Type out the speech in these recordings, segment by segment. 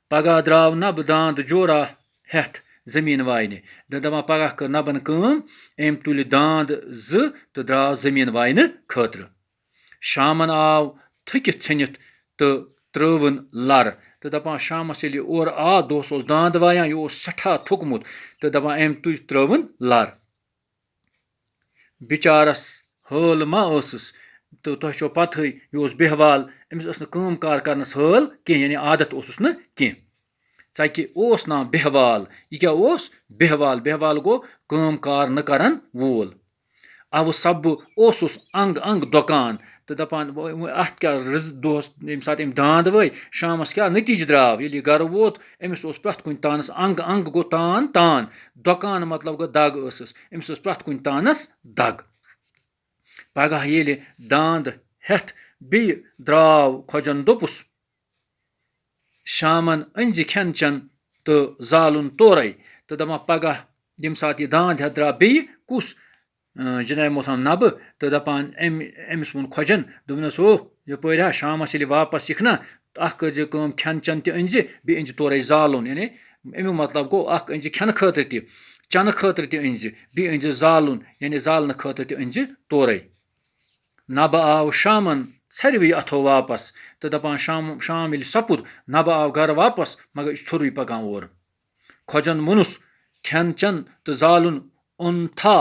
پگاہ درٛاو نبہٕ داند جورا ہٮ۪تھ زٔمیٖن واینہِ دَپان پگاہ کٔر نبَن کٲم أمۍ تُلہِ داند 2 تہٕ درٛاو زٔمیٖن واینہٕ خٲطرٕ شامن آو تھٔکِتھ ژھٔنِتھ تہٕ ترٛٲوٕن لَر تہٕ دَپان شامَس ییٚلہِ یہِ اورٕ آو دۄہَس اوس داند وایان یہِ اوس سٮ۪ٹھاہ تھوٚکمُت تہٕ دَپان أمۍ تُج ترٛٲوٕن لَر بِچارَس حٲل ما ٲسٕس تہٕ تۄہہِ چھو پَتہٕے یہِ اوس بیٚہوال أمِس ٲس نہٕ کٲم کار کَرنَس حٲل کینٛہہ یعنی عادت اوسُس نہٕ کینٛہہ ژَکہِ اوس ناو بیٚہوال یہِ کیٛاہ اوس بیٚہوال بیٚہوال گوٚو کٲم کار نہٕ کَرَن وول اَوٕ سببہٕ اوسُس انٛگ انٛگ دۄکان تہٕ دَپان اَتھ کیٛاہ رٕژ دۄہَس ییٚمہِ ساتہٕ أمۍ داند وٲے شامَس کیٛاہ نٔتیٖجہٕ درٛاو ییٚلہِ یہِ گَرٕ ووت أمِس اوس پرٛٮ۪تھ کُنہِ تانَس انٛگ انٛگ گوٚو تان دۄکان مطلب گوٚو دَگ ٲسٕس أمِس ٲس پرٛٮ۪تھ کُنہِ تانَس دَگ پگاہ ییٚلہِ داند ہٮ۪تھ بیٚیہِ درٛاو خۄجَن دوٚپُس شامَن أنزِ کھٮ۪ن چٮ۪ن تہٕ زالُن تورَے تہٕ دَپان پگاہ ییٚمہِ ساتہٕ یہِ داند ہٮ۪تھ درٛاو بیٚیہِ کُس جِناب محترم نبہٕ تہٕ دَپان أمِس ووٚن خۄجَن دوٚپنَس ہو یَپٲرۍ ہا شامَس ییٚلہِ واپَس یِکھ نا اَکھ کٔرۍزِ کٲم کھٮ۪ن چٮ۪ن تہِ أنزِ بیٚیہِ أنزِ تورَے زالُن یعنی اَمیُک مطلب گوٚو اَکھ أنزِ کھٮ۪نہٕ خٲطرٕ تہِ چٮ۪نہٕ خٲطرٕ تہِ أنزِ بیٚیہِ أنزِ زالُن یعنی زالنہٕ خٲطرٕ تہِ أنزِ تورَے نبہٕ آو شامَن ژھرِوٕے اَتھو واپَس تہٕ دَپان شام ییٚلہِ سپُد نبہٕ آو گَرٕ واپَس مگر یہِ چھُ ژھوٚرُے پَکان اورٕ خۄجَن ووٚنُس کھٮ۪ن چٮ۪ن تہٕ زالُن اوٚنتھا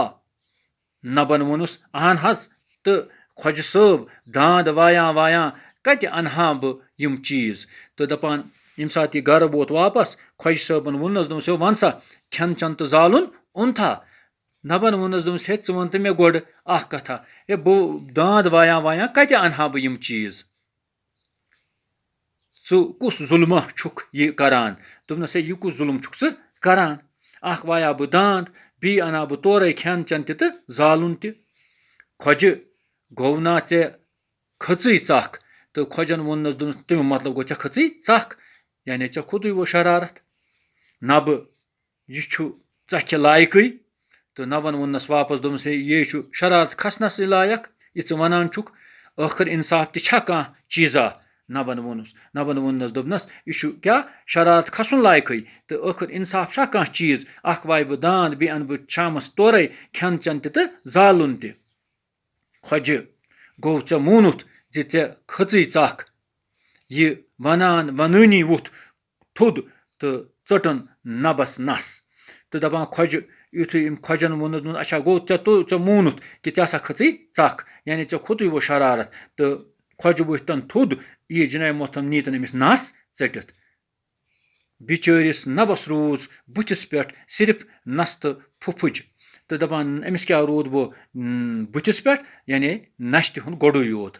نبَن ووٚنُس اہن حظ تہٕ خۄجہِ صٲب داند وایان کَتہِ اَنہٕ ہا بہٕ یِم چیٖز تہٕ دَپان ییٚمہِ ساتہٕ یہِ گَرٕ ووت واپَس خۄجہِ صٲبَن ووٚننَس دوٚپنَس وَن سا کھٮ۪ن چٮ۪ن تہٕ زالُن اوٚنتھا نبَن ووٚننَس دوٚپنَس ہے ژٕ وَن تہٕ مےٚ گۄڈٕ اَکھ کَتھا ہے بہٕ داند وایان کَتہِ اَنہٕ ہا بہٕ یِم چیٖز ژٕ کُس ظُلمہ چھُکھ یہِ کَران دوٚپنَس ہے یہِ کُس ظُلم چھُکھ ژٕ کَران اَکھ وایہ بہٕ داند بیٚیہِ اَنہٕ ہا بہٕ تورَے کھٮ۪ن چٮ۪ن تہِ تہٕ زالُن تہِ خۄجہِ گوٚو نا ژےٚ کھٔژٕے ژَکھ تہٕ خۄجَن ووٚننَس دوٚپنَس تَمیُک مطلب گوٚو ژےٚ کھٔژٕے ژَکھ یعنی ژےٚ کھوٚتُے وۄنۍ شرارت نبہٕ یہِ چھُ ژَکھِ لایقٕے تہٕ نبَن ووٚننَس واپَس دوٚپنَس ہے یے چھُ شرارت کھسنَسٕے لایق یہِ ژٕ وَنان چھُکھ ٲخٕر اِنصاف تہِ چھا کانٛہہ چیٖزا نبَن ووٚننَس دوٚپنَس یہِ چھُ کیٛاہ شرارت کھسُن لایقٕے تہٕ ٲخٕر اِنصاف چھا کانٛہہ چیٖز اَکھ وایہِ بہٕ داند بیٚیہِ اَنہٕ بہٕ شامَس تورَے کھٮ۪ن چٮ۪ن تہِ تہٕ زالُن تہِ خۄجہِ گوٚو ژےٚ مونُتھ زِ ژےٚ کھٔژٕے ژَکھ یہِ وَنٲنی ووٚتھ تھوٚد تہٕ ژٔٹُن نبَس نَس تہٕ دَپان خۄجہِ یُتھُے أمۍ خۄجَن ووٚنُس اچھا گوٚو ژےٚ مونُتھ کہِ ژےٚ ہسا کھٔژٕے ژَکھ یعنی ژےٚ کھوٚتُے وۄنۍ شرارت تہٕ خۄجہِ ؤتھۍ تھوٚد یہِ جِناب محترم نیٖتَن أمِس نَس ژٔٹِتھ بِچٲرِس نبَس روٗز بٕتھِس پٮ۪ٹھ صرف نستہٕ پھُپھٕج تہٕ دَپان أمِس کیٛاہ روٗد وۄنۍ بٕتھِس پٮ۪ٹھ یعنی نَشتہِ ہُنٛد گۄڈٕے یوت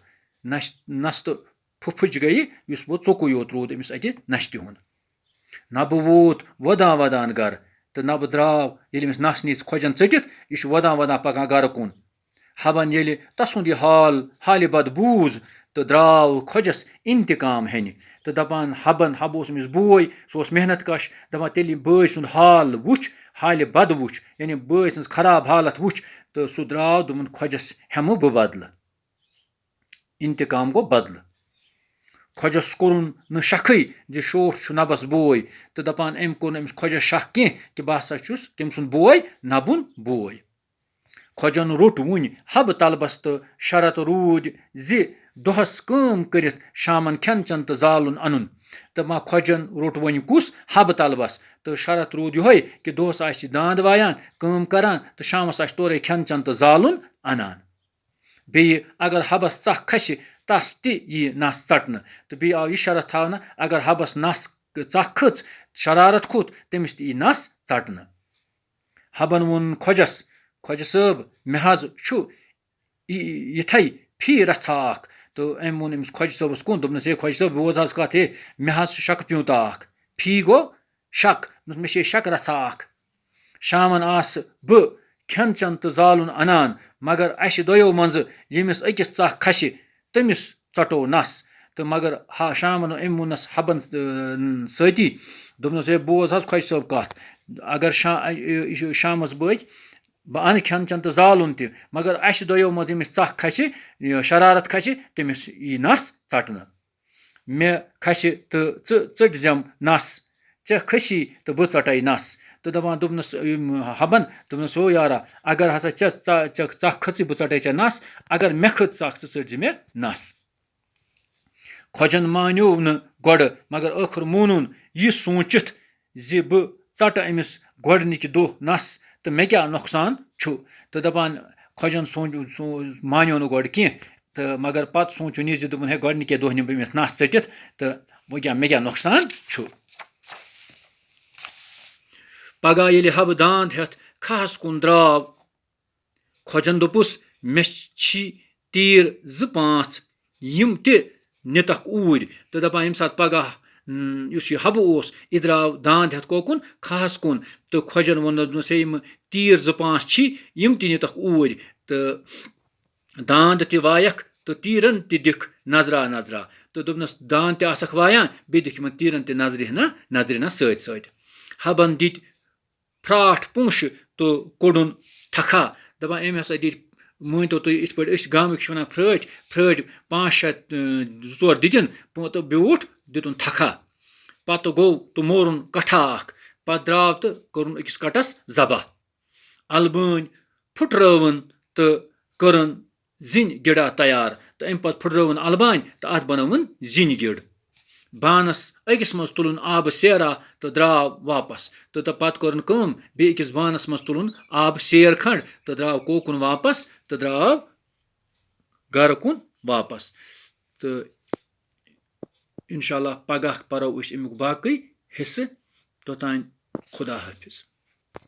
نستہٕ پھُپھٕج گٔیہِ یُس وۄنۍ ژوٚکُے یوت روٗد أمِس اَتہِ نَشتہِ ہُنٛد نبہٕ ووت وۄدان گَرٕ تہٕ نبہٕ درٛاو ییٚلہِ أمِس نَس نِژ خۄجَن ژٔٹِتھ یہِ چھُ وۄدان پَکان گَرٕ کُن حبَن ییٚلہِ تَسُنٛد یہِ حالہِ بد بوٗز تہٕ درٛاو خۄجَس اِنتِقام ہٮ۪نہِ تہٕ دَپان حبَن اوس أمِس بوے سُہ اوس محنت کَش دَپان تیٚلہِ یہِ بٲے سُنٛد حال وٕچھ حالہِ بد وٕچھ یعنی بٲے سٕنٛز خراب حالت وٕچھ تہٕ سُہ درٛاو دوٚپُن خۄجَس ہٮ۪مہٕ بہٕ بدلہٕ اِنتِقام گوٚو بدلہٕ خۄجَس کوٚرُن نہٕ شَکھٕے زِ شوٹھ چھُ نبَس بوے تہٕ دَپان أمۍ کوٚر نہٕ أمِس خۄجَس شَک کینٛہہ کہِ بہٕ ہسا چھُس تٔمۍ سُنٛد بوے نبُن بوے خۄجَن روٚٹ وُنہِ حبہٕ تلبس تہٕ شرط روٗدۍ زِ دۄہس کٲم کٔرِتھ شامن کھٮ۪ن چٮ۪ن تہٕ زالُن اَنُن تہٕ ما خۄجَن روٚٹ وۄنۍ کُس حبہٕ تلبس تہٕ شرط روٗد یِہوے کہِ دۄہس آسہِ یہِ داند وایان کٲم کران تہٕ شامس آسہِ تورے کھٮ۪ن چٮ۪ن تہٕ زالُن اَنان بیٚیہِ اگر حبس ژکھ کھسہِ تس تہِ یی نس ژٹنہٕ تہٕ بیٚیہِ آو یہِ شرط تھاونہٕ اگر حبس ژکھ کھٔژ شرارت کھوٚت تٔمِس تہِ یی نس ژٹنہٕ حبن ووٚن خۄجس خۄجہِ صٲب مےٚ حظ چھُ یِتھے فی رژھا اکھ تہٕ أمۍ ووٚن أمِس خۄجہِ صٲبس کُن دوٚپنس ہے خۄجہِ صٲب بوز حظ کتھ ہے مےٚ حظ چھُ شکہٕ پیوٗنٛتہ اکھ فی گوٚو شک مےٚ چھِ شک رژھا اکھ شامن آسہٕ بہٕ کھٮ۪ن چٮ۪ن تہٕ زالُن اَنان مگر اَسہِ دۄیو منٛزٕ ییٚمِس أکِس ژکھ کھسہِ تٔمِس ژٹو نس تہٕ مگر شامن أمۍ ووٚننس حبن سۭتی دوٚپنس ہے بوز حظ خۄجہِ صٲب کتھ اگر شامس بٲگۍ بہٕ اَنہٕ کھٮ۪ن چٮ۪ن تہٕ زالُن تہِ مگر اَسہِ دۄیو منٛز ییٚمِس ژکھ کھسہِ شرارت کھسہِ تٔمِس یی نس ژٹنہٕ مےٚ کھسہِ تہٕ ژٕ ژٔٹزٮ۪م نَس ژےٚ کھسی تہٕ بہٕ ژَٹَے نَس تہٕ دوٚپنَس حبَن دوٚپنَس او یارا اگر ہسا ژَکھ کھٔژٕے بہٕ ژَٹَے ژےٚ نَس اگر مےٚ کھٔژ ژَکھ ژٕ ژٔٹزِ مےٚ نَس خۄجَن مانیو نہٕ گۄڈٕ مگر ٲخٕر مونُن یہِ سوٗنٛچِتھ زِ بہٕ ژَٹہٕ أمِس گۄڈنِکہِ دۄہ نَس تہٕ مےٚ کیٛاہ نۄقصان چھُ تہٕ دَپان خۄجَن مانیو نہٕ گۄڈٕ کینٛہہ تہٕ مگر پَتہٕ سوٗنٛچُن یہِ زِ دوٚپُن ہے گۄڈنِکے دۄہ نِمہٕ بہٕ أمِس نَس ژٔٹِتھ تہٕ مےٚ کیٛاہ نۄقصان چھُ پگاہ ییٚلہِ حبہٕ داند ہٮ۪تھ کھہَس کُن درٛاو خۄجَن دوٚپُس مےٚ چھی تیٖر 2-5 یِم تہِ نِتَکھ اوٗرۍ تہٕ دَپان ییٚمہِ ساتہٕ پگاہ یُس یہِ حبہٕ اوس یہِ درٛاو داند ہٮ۪تھ کوکُن کھہَس کُن تہٕ خۄجَن ووٚن دوٚپنَس ہے یِم تیٖر 2-5 چھی یِم تہِ نِتَکھ اوٗرۍ تہٕ داند تہِ وایَکھ تہٕ تیٖرَن تہِ دِکھ نظرا تہٕ دوٚپنَس داند تہِ آسَکھ وایان بیٚیہِ دِکھ یِمن تیٖرَن تہِ نظرِ سۭتۍ سۭتۍ حبَن دِتۍ پھرٛاٹھ پونٛسہٕ تہٕ کوٚڑُن تھکھا دَپان أمۍ ہسا دِتۍ مٲنۍتو تُہۍ یِتھ پٲٹھۍ أسۍ گامٕکۍ چھِ وَنان پھرٛٲٹۍ 5-6 2-4 دِتِن تہٕ بیوٗٹھ دِتُن تھکھا پَتہٕ گوٚو تہٕ مورُن کَٹھا اکھ پَتہٕ درٛاو تہٕ کوٚرُن أکِس کَٹَس ذبح اَلبٲنۍ پھٕٹرٲوٕن تہٕ کٔرٕن زِنۍ گِڑا تیار تہٕ أمۍ پَتہٕ پھٕٹرٲوٕن اَلبانہِ تہٕ اَتھ بَنٲوٕن زِنۍ گِڑ بانَس أکِس منٛز تُلُن آبہٕ سیرا تہٕ درٛاو واپَس تہٕ پَتہٕ کٔرٕن کٲم بیٚیہِ أکِس بانَس منٛز تُلُن آبہٕ سیر کھنٛڈ تہٕ درٛاو کوکُن واپَس تہٕ درٛاو گَرٕ کُن واپَس تہٕ اِنشاء اللہ پگاہ پَرو أسۍ اَمیُک باقٕے حِصہٕ توٚتانۍ خُدا حافِظ